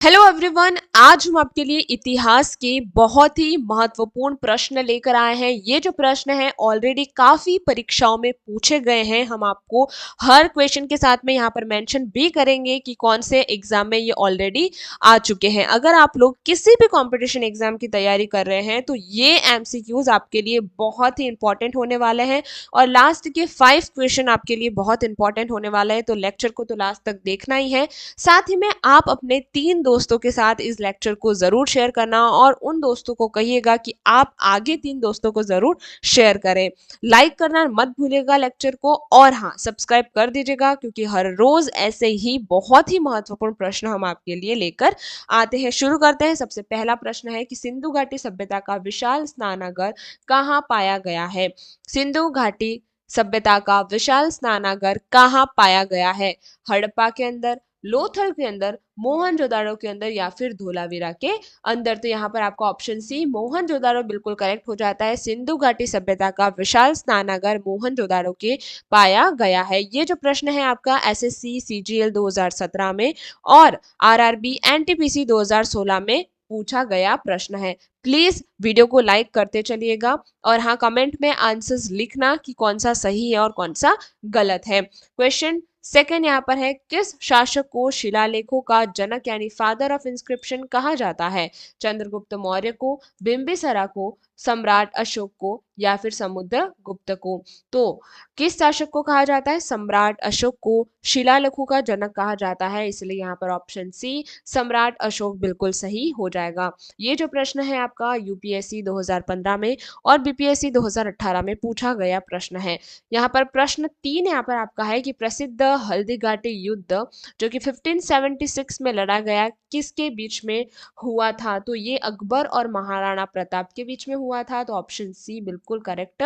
Hello everyone, आज हम आपके लिए इतिहास के बहुत ही महत्वपूर्ण प्रश्न लेकर आए हैं। ये जो प्रश्न है ऑलरेडी काफी परीक्षाओं में पूछे गए हैं। हम आपको हर क्वेश्चन के साथ में यहाँ पर मेंशन भी करेंगे कि कौन से एग्जाम में ये ऑलरेडी आ चुके हैं। अगर आप लोग किसी भी कंपटीशन एग्जाम की तैयारी कर रहे हैं तो ये एमसीक्यूज आपके लिए बहुत ही इंपॉर्टेंट होने वाले हैं और लास्ट के 5 क्वेश्चन आपके लिए बहुत इंपॉर्टेंट होने वाले हैं। तो लेक्चर को तो लास्ट तक देखना ही है। साथ ही में आप अपने 3 दोस्तों के साथ इस लेक्चर को जरूर शेयर करना और उन दोस्तों को कहिएगा कि आप आगे 3 दोस्तों को जरूर शेयर करें। लाइक करना मत भूलिएगा लेक्चर को, और हाँ, सब्सक्राइब कर दीजिएगा क्योंकि हर रोज ऐसे ही बहुत ही महत्वपूर्ण प्रश्न हम आपके लिए लेकर आते हैं। शुरू करते हैं। सबसे पहला प्रश्न है कि सिंधु घाटी सभ्यता का विशाल स्नानागार कहाँ पाया गया है? सिंधु घाटी सभ्यता का विशाल स्नानागार कहाँ पाया गया है? हड़प्पा के अंदर, लोथल के अंदर, मोहनजोदाड़ो के अंदर या फिर धोलावीरा के अंदर? तो यहाँ पर आपका ऑप्शन सी मोहनजोदाड़ो बिल्कुल करेक्ट हो जाता है। सिंधु घाटी सभ्यता का विशाल स्नानागार मोहनजोदाड़ो के पाया गया है। ये जो प्रश्न है आपका एसएससी सीजीएल 2017 में और आरआरबी एनटीपीसी 2016 में पूछा गया प्रश्न है। प्लीज वीडियो को लाइक करते चलिएगा और हाँ, कमेंट में आंसर्स लिखना कि कौन सा सही है और कौन सा गलत है। क्वेश्चन सेकंड यहाँ पर है, किस शासक को शिलालेखों का जनक यानी फादर ऑफ इंस्क्रिप्शन कहा जाता है? चंद्रगुप्त मौर्य को, बिंबिसारा को, सम्राट अशोक को या फिर समुद्रगुप्त को? तो किस शासक को कहा जाता है? सम्राट अशोक को शिलालेखों का जनक कहा जाता है, इसलिए यहाँ पर ऑप्शन सी सम्राट अशोक बिल्कुल सही हो जाएगा। ये जो प्रश्न है आपका यूपीएससी 2015 में और बीपीएससी 2018 में पूछा गया प्रश्न है। यहाँ पर प्रश्न 3 यहाँ पर आपका है कि प्रसिद्ध हल्दीघाटी युद्ध जो कि 1576 में लड़ा गया किसके बीच में हुआ था? तो ये अकबर और महाराणा प्रताप के बीच में हुआ था, तो ऑप्शन सी बिल्कुल करेक्ट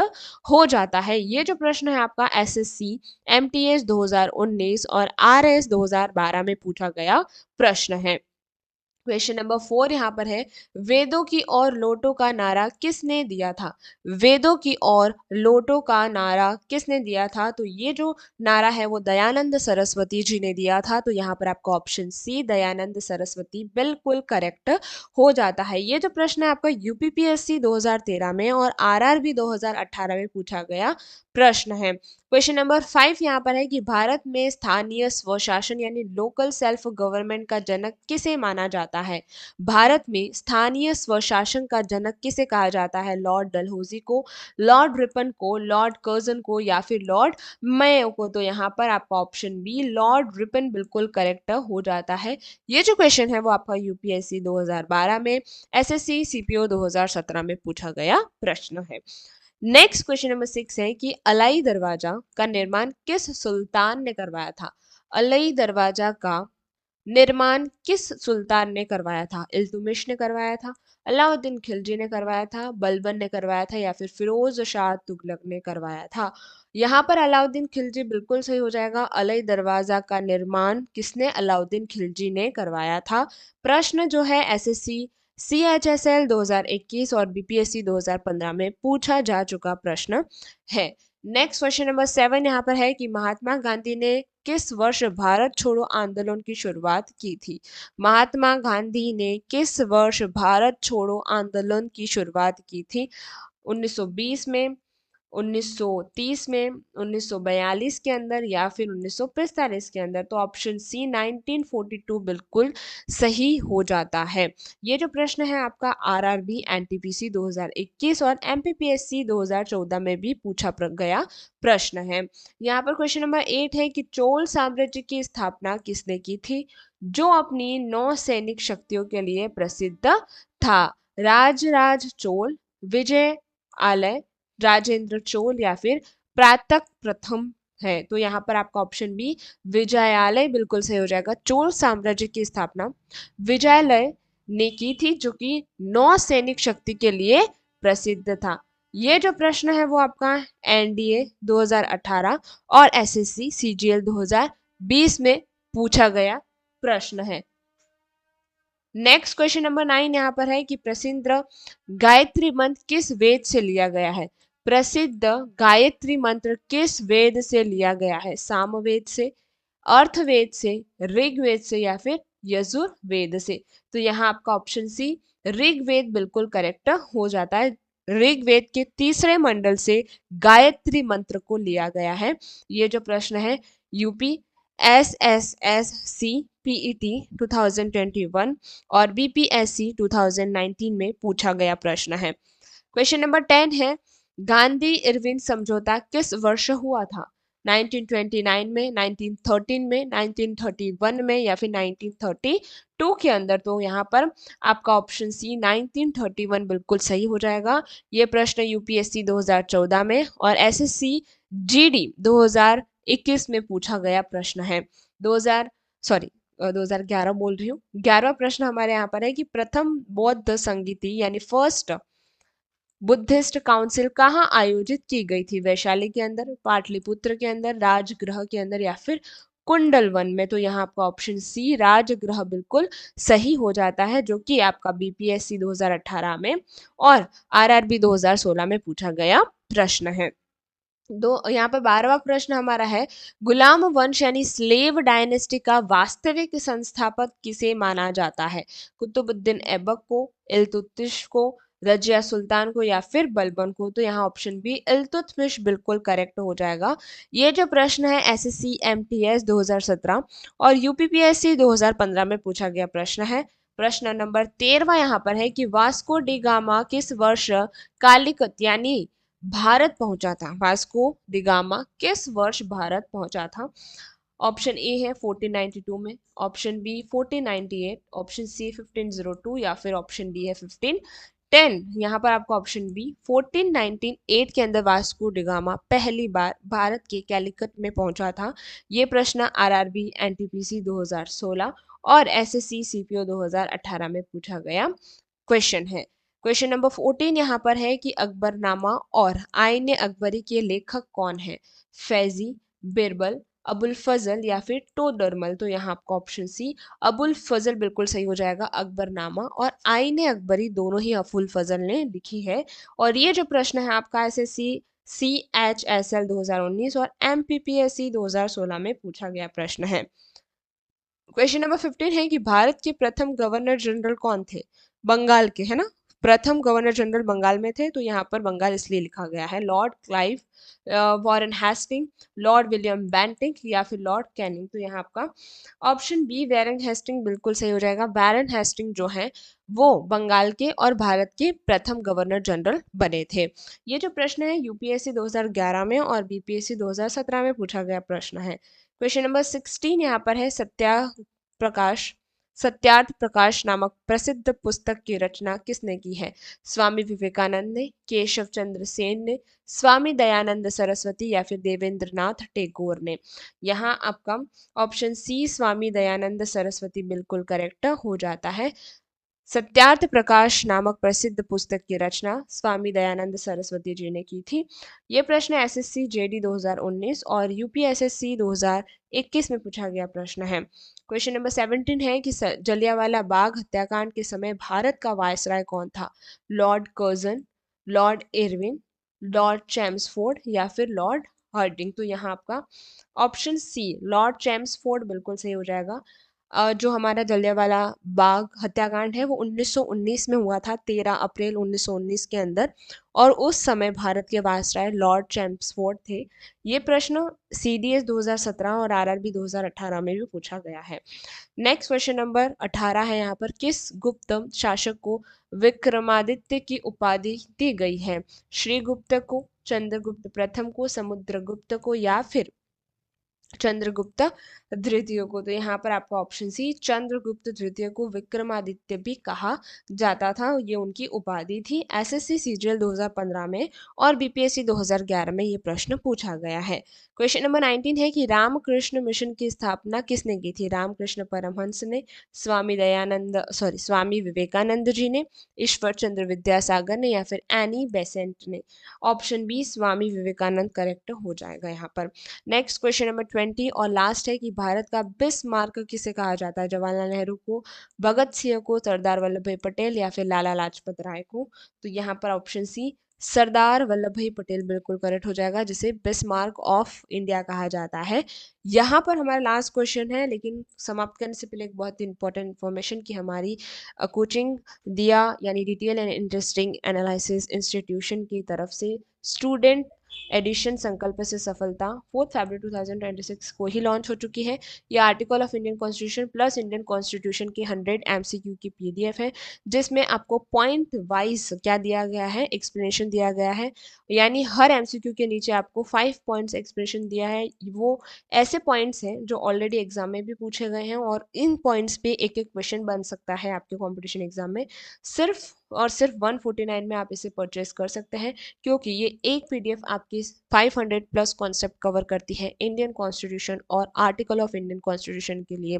हो जाता है। ये जो प्रश्न है आपका एसएससी एमटीएस 2019 और आरएस 2012 में पूछा गया प्रश्न है। क्वेश्चन नंबर 4 यहाँ पर है, वेदों की ओर लौटो का नारा किसने दिया था? वेदों की ओर लौटो का नारा किसने दिया था? तो ये जो नारा है वो दयानंद सरस्वती जी ने दिया था, तो यहाँ पर आपका ऑप्शन सी दयानंद सरस्वती बिल्कुल करेक्ट हो जाता है। ये जो प्रश्न है आपका यूपीपीएससी 2013 में और आरआरबी 2018 में पूछा गया प्रश्न है। क्वेश्चन नंबर 5 यहाँ पर है कि भारत में स्थानीय स्वशासन यानी लोकल सेल्फ गवर्नमेंट का जनक किसे माना जाता है? भारत में स्थानीय स्वशासन का जनक किसे कहा जाता है? लॉर्ड डलहौजी को, लॉर्ड रिपन को, लॉर्ड कर्जन को या फिर लॉर्ड मेयो को? तो यहाँ पर आपका ऑप्शन बी लॉर्ड रिपन बिल्कुल करेक्ट हो जाता है। ये जो क्वेश्चन है वो आपका यूपीएससी 2012 में, एसएससी सीपीओ 2017 में पूछा गया प्रश्न है। नेक्स्ट क्वेश्चन नंबर 6 है कि अलाई दरवाजा का निर्माण किस सुल्तान ने करवाया था? अलाई दरवाजा का निर्माण किस सुल्तान ने करवाया था? इल्तुमिश ने करवाया था, अलाउद्दीन खिलजी ने करवाया था, बलबन ने करवाया था या फिर फिरोज शाह तुगलक ने करवाया था? यहाँ पर अलाउद्दीन खिलजी बिल्कुल सही हो जाएगा। अलाई दरवाजा का निर्माण किसने? अलाउद्दीन खिलजी ने करवाया था। प्रश्न जो है एसएससी सीएचएसएल 2021 और बीपीएससी 2015 में पूछा जा चुका प्रश्न है। नेक्स्ट क्वेश्चन नंबर 7 यहाँ पर है कि महात्मा गांधी ने किस वर्ष भारत छोड़ो आंदोलन की शुरुआत की थी? महात्मा गांधी ने किस वर्ष भारत छोड़ो आंदोलन की शुरुआत की थी? 1920 में, 1930 में, 1942 के अंदर या फिर 1945 के अंदर? तो ऑप्शन सी 1942 बिल्कुल सही हो जाता है। ये जो प्रश्न है आपका आरआरबी एनटीपीसी 2021 और एमपीपीएससी 2014 में भी पूछा गया प्रश्न है। यहाँ पर क्वेश्चन नंबर 8 है कि चोल साम्राज्य की स्थापना किसने की थी जो अपनी 9 सैनिक शक्तियों के लिए प्रसिद्ध था? राजराज चोल, विजय आलय, राजेंद्र चोल या फिर प्रातक प्रथम है? तो यहाँ पर आपका ऑप्शन बी विजयालय बिल्कुल सही हो जाएगा। चोल साम्राज्य की स्थापना विजयालय ने की थी जो कि 9 सैनिक शक्ति के लिए प्रसिद्ध था। ये जो प्रश्न है वो आपका एनडीए 2018 और एसएससी सीजीएल 2020 में पूछा गया प्रश्न है। नेक्स्ट क्वेश्चन नंबर 9 यहाँ पर है कि प्रसिद्ध गायत्री मंत्र किस वेद से लिया गया है? प्रसिद्ध गायत्री मंत्र किस वेद से लिया गया है? सामवेद से, अर्थवेद से, ऋग्वेद से या फिर यजुर्वेद से। तो यहाँ आपका ऑप्शन सी ऋग्वेद बिल्कुल करेक्ट हो जाता है। ऋग्वेद के तीसरे मंडल से गायत्री मंत्र को लिया गया है। ये जो प्रश्न है यूपी SSSC PET 2021 और BPSC 2019 में पूछा गया प्रश्न है। क्वेश्चन नंबर 10 है गांधी इरविन समझौता किस वर्ष हुआ था? 1929 में, 1913 में, 1931 में या फिर 1932 के अंदर? तो यहाँ पर आपका ऑप्शन सी 1931 बिल्कुल सही हो जाएगा। ये प्रश्न यूपीएससी 2014 में और एसएससी जीडी 2021 में पूछा गया प्रश्न है। 2000 सॉरी 2011 बोल रही हूँ। 11वां प्रश्न हमारे यहाँ पर है कि प्रथम बौद्ध संगीति यानी फर्स्ट बुद्धिस्ट काउंसिल कहाँ आयोजित की गई थी? वैशाली के अंदर, पाटलिपुत्र के अंदर, राजगृह के अंदर या फिर कुंडलवन में? तो यहाँ आपका ऑप्शन सी राजगृह बिल्कुल सही हो जाता है, जो कि आपका बीपीएससी 2018 में और आरआरबी 2016 में पूछा गया प्रश्न है। यहाँ पर 12वां प्रश्न हमारा है गुलाम वंश यानी स्लेव डायनेस्टी का वास्तविक संस्थापक किसे माना जाता है? कुतुबुद्दीन ऐबक को, इल्तुतमिश को, रजिया सुल्तान को या फिर बलबन को? तो यहाँ ऑप्शन बी इल्तुतमिश बिल्कुल करेक्ट हो जाएगा। ये जो प्रश्न है एसएससी एमटीएस 2017 और यूपीपीएससी 2015 में पूछा गया प्रश्न है। प्रश्न नंबर 13वां यहाँ पर है कि वास्को डी गामा किस वर्ष कालिकत यानी भारत पहुंचा था? वास्को डी गामा किस वर्ष भारत पहुंचा था? ऑप्शन ए है 1492 में, ऑप्शन बी 1498, ऑप्शन सी 1502 या फिर ऑप्शन डी है 1510। यहाँ पर आपको ऑप्शन बी 1498 के अंदर वास्को डी गामा पहली बार भारत के कैलिकट में पहुंचा था। ये प्रश्न आरआरबी एनटीपीसी 2016 और एसएससी सीपीओ 2018 में पूछा गया क्वेश्चन है। क्वेश्चन नंबर 14 यहाँ पर है कि अकबरनामा और आईने अकबरी के लेखक कौन है? फैजी, बिरबल, अबुल फजल या फिर टोडरमल? तो यहाँ आपका ऑप्शन सी अबुल फजल बिल्कुल सही हो जाएगा। अकबरनामा और आईने अकबरी दोनों ही अबुल फजल ने लिखी है। और ये जो प्रश्न है आपका एसएससी CHSL 2019 और MPPSC 2016 में पूछा गया प्रश्न है। क्वेश्चन नंबर 15 है कि भारत के प्रथम गवर्नर जनरल कौन थे? बंगाल के, है ना? प्रथम गवर्नर जनरल बंगाल में थे, तो यहाँ पर बंगाल इसलिए लिखा गया है। Lord Clive, Warren Hasting, Lord William Bentinck या फिर लॉर्ड कैनिंग? तो यहाँ आपका ऑप्शन बी वैरन हेस्टिंग बिल्कुल सही हो जाएगा। वैरन हेस्टिंग जो है वो बंगाल के और भारत के प्रथम गवर्नर जनरल बने थे। ये जो प्रश्न है यूपीएससी 2011 में और बीपीएससी 2017 में पूछा गया प्रश्न है। क्वेश्चन नंबर 16 यहाँ पर है सत्यार्थ प्रकाश नामक प्रसिद्ध पुस्तक की रचना किसने की है? स्वामी विवेकानंद ने, केशव चंद्र सेन ने, स्वामी दयानंद सरस्वती या फिर देवेंद्रनाथ टैगोर ने? यहाँ आपका ऑप्शन सी स्वामी दयानंद सरस्वती बिल्कुल करेक्ट हो जाता है। सत्यार्थ प्रकाश नामक प्रसिद्ध पुस्तक की रचना स्वामी दयानंद सरस्वती जी ने की थी। ये प्रश्न एसएससी जेडी 2019 और यूपीएसएससी 2021 में पूछा गया प्रश्न है। क्वेश्चन नंबर 17 है कि जलियांवाला बाग हत्याकांड के समय भारत का वायसराय कौन था? Lord Curzon, Lord Irwin, Lord Chelmsford या फिर लॉर्ड हार्डिंग? तो यहाँ आपका ऑप्शन सी लॉर्ड चैम्सफोर्ड बिल्कुल सही हो जाएगा। जो हमारा जलियांवाला बाग हत्याकांड है वो 1919 में हुआ था, 13 अप्रैल 1919 के अंदर, और उस समय भारत के वायसराय लॉर्ड चैम्सफोर्ड थे। ये प्रश्न सीडीएस 2017 और आरआरबी 2018 में भी पूछा गया है। नेक्स्ट क्वेश्चन नंबर 18 है यहाँ पर किस गुप्त शासक को विक्रमादित्य की उपाधि दी गई है? श्रीगुप्त को, चंद्रगुप्त प्रथम को, समुद्रगुप्त को या फिर चंद्रगुप्त द्वितीय को? तो यहाँ पर आपका ऑप्शन सी चंद्रगुप्त द्वितीय को विक्रमादित्य भी कहा जाता था, ये उनकी उपाधि थी। एसएससी सीजीएल 2015 में और बीपीएससी 2011 में ये प्रश्न पूछा गया है। क्वेश्चन नंबर 19 है कि रामकृष्ण मिशन की स्थापना किसने की थी? रामकृष्ण परमहंस ने, स्वामी विवेकानंद जी ने, ईश्वर चंद्र विद्यासागर ने या फिर एनी बेसेंट ने? Option B Swami Vivekananda correct हो जाएगा यहाँ पर। नेक्स्ट क्वेश्चन नंबर 20 और लास्ट है कि भारत का बिस्मार्क किसे कहा जाता है? जवाहरलाल नेहरू को, भगत सिंह को, सरदार वल्लभ भाई पटेल या फिर लाला लाजपत राय को? तो यहाँ पर ऑप्शन सी सरदार वल्लभ भाई पटेल बिल्कुल करेक्ट हो जाएगा, जिसे बिस्मार्क ऑफ इंडिया कहा जाता है। यहाँ पर हमारा लास्ट क्वेश्चन है, लेकिन समाप्त करने से पहले एक बहुत इंपॉर्टेंट इन्फॉर्मेशन कि हमारी कोचिंग दिया यानी detail and interesting analysis institution की तरफ से स्टूडेंट एडिशन संकल्प से सफलता 4 फरवरी 2026 को ही लॉन्च हो चुकी है। यह article of Indian constitution plus Indian constitution की 100 एमसीक्यू की पीडीएफ है, जिसमें आपको पॉइंट वाइज क्या दिया गया है, एक्सप्लेनेशन दिया गया है। यानी हर एमसीक्यू के नीचे आपको 5 पॉइंट्स एक्सप्लेनेशन दिया है। वो ऐसे पॉइंट्स हैं जो ऑलरेडी एग्जाम में भी पूछे गए हैं, और इन पॉइंट्स पे एक एक क्वेश्चन बन सकता है आपके कंपटीशन एग्जाम में। सिर्फ और सिर्फ 149 में आप इसे परचेस कर सकते हैं, क्योंकि ये एक पीडीएफ आपकी 500 प्लस कॉन्सेप्ट कवर करती है इंडियन कॉन्स्टिट्यूशन और आर्टिकल ऑफ इंडियन कॉन्स्टिट्यूशन के लिए।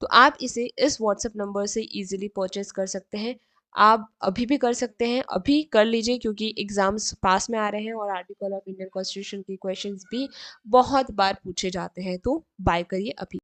तो आप इसे इस व्हाट्सएप नंबर से इजीली परचेस कर सकते हैं। आप अभी भी कर सकते हैं, अभी कर लीजिए, क्योंकि एग्जाम्स पास में आ रहे हैं और आर्टिकल ऑफ इंडियन कॉन्स्टिट्यूशन के क्वेश्चंस भी बहुत बार पूछे जाते हैं। तो बाय करिए अभी।